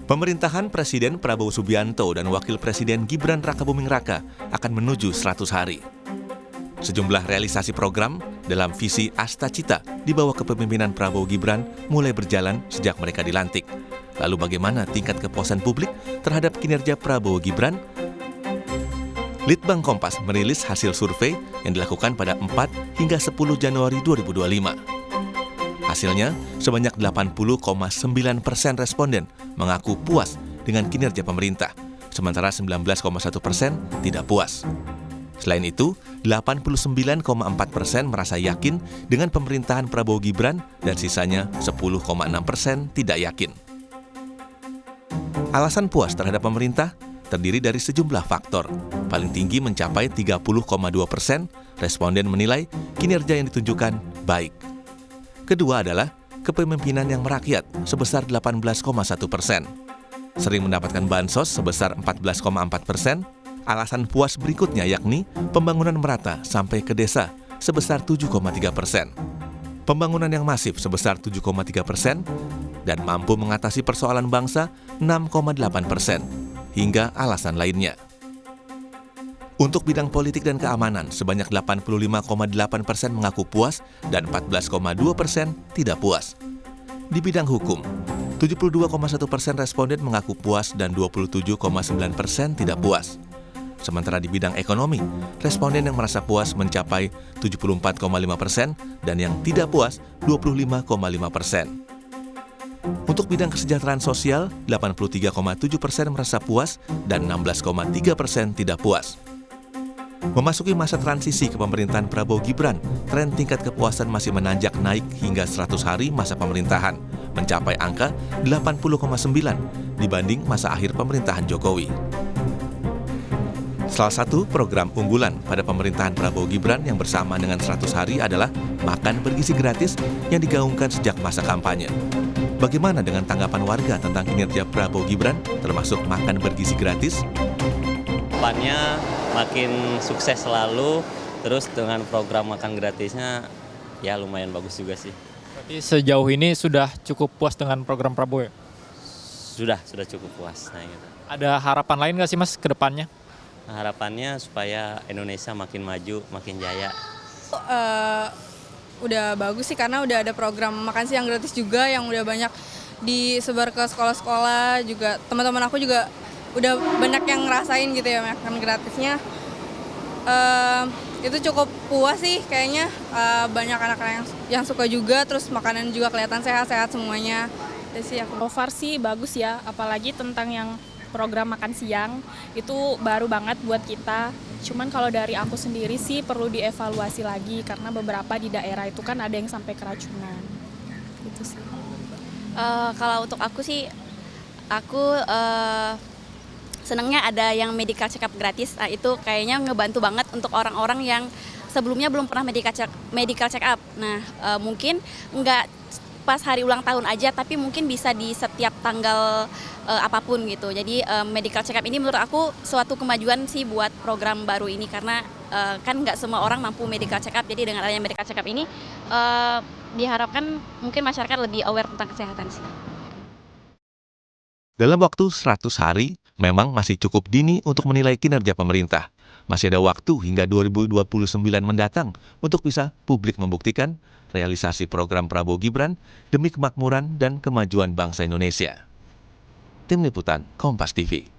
Pemerintahan Presiden Prabowo Subianto dan Wakil Presiden Gibran Rakabuming Raka akan menuju 100 hari. Sejumlah realisasi program dalam visi Asta Cita di bawah kepemimpinan Prabowo Gibran mulai berjalan sejak mereka dilantik. Lalu bagaimana tingkat kepuasan publik terhadap kinerja Prabowo Gibran? Litbang Kompas merilis hasil survei yang dilakukan pada 4 hingga 10 Januari 2025. Hasilnya, sebanyak 80,9% responden mengaku puas dengan kinerja pemerintah, sementara 19,1% tidak puas. Selain itu, 89,4% merasa yakin dengan pemerintahan Prabowo Gibran dan sisanya 10,6% tidak yakin. Alasan puas terhadap pemerintah terdiri dari sejumlah faktor. Paling tinggi mencapai 30,2%, responden menilai kinerja yang ditunjukkan baik. Kedua adalah kepemimpinan yang merakyat sebesar 18,1%. Sering mendapatkan bansos sebesar 14,4%. Alasan puas berikutnya yakni pembangunan merata sampai ke desa sebesar 7,3%. Pembangunan yang masif sebesar 7,3% dan mampu mengatasi persoalan bangsa 6,8%, hingga alasan lainnya. Untuk bidang politik dan keamanan, sebanyak 85,8% mengaku puas dan 14,2% tidak puas. Di bidang hukum, 72,1% responden mengaku puas dan 27,9% tidak puas. Sementara di bidang ekonomi, responden yang merasa puas mencapai 74,5% dan yang tidak puas 25,5%. Untuk bidang kesejahteraan sosial, 83,7% merasa puas dan 16,3% tidak puas. Memasuki masa transisi kepemerintahan Prabowo Gibran, tren tingkat kepuasan masih menanjak naik hingga 100 hari masa pemerintahan, mencapai angka 80,9 dibanding masa akhir pemerintahan Jokowi. Salah satu program unggulan pada pemerintahan Prabowo Gibran yang bersamaan dengan 100 hari adalah makan bergizi gratis yang digaungkan sejak masa kampanye. Bagaimana dengan tanggapan warga tentang kinerja Prabowo Gibran, termasuk makan bergizi gratis? Depannya makin sukses selalu, terus dengan program makan gratisnya ya lumayan bagus juga sih. Berarti sejauh ini sudah cukup puas dengan program Prabowo ya? Sudah cukup puas. Nah, gitu. Ada harapan lain nggak sih Mas ke depannya? Nah, harapannya supaya Indonesia makin maju, makin jaya. Udah bagus sih karena udah ada program makan siang gratis juga yang udah banyak disebar ke sekolah-sekolah juga. Teman-teman aku juga udah banyak yang ngerasain gitu ya makan gratisnya. Itu cukup puas sih kayaknya, banyak anak-anak yang suka juga, terus makanan juga kelihatan sehat-sehat semuanya. Sih aku. So far sih bagus ya, apalagi tentang yang program makan siang itu baru banget buat kita. Cuman kalau dari aku sendiri sih perlu dievaluasi lagi karena beberapa di daerah itu kan ada yang sampai keracunan. Gitu sih. Kalau untuk aku sih, aku senangnya ada yang medical check up gratis. Nah, itu kayaknya ngebantu banget untuk orang-orang yang sebelumnya belum pernah medical check up. Nah, mungkin nggak pas hari ulang tahun aja, tapi mungkin bisa di setiap tanggal apapun gitu. Jadi medical check up ini menurut aku suatu kemajuan sih buat program baru ini karena kan nggak semua orang mampu medical check up. Jadi dengan adanya medical check up ini diharapkan mungkin masyarakat lebih aware tentang kesehatan sih. Dalam waktu 100 hari, memang masih cukup dini untuk menilai kinerja pemerintah. Masih ada waktu hingga 2029 mendatang untuk bisa publik membuktikan realisasi program Prabowo Gibran demi kemakmuran dan kemajuan bangsa Indonesia. Tim Liputan, Kompas TV.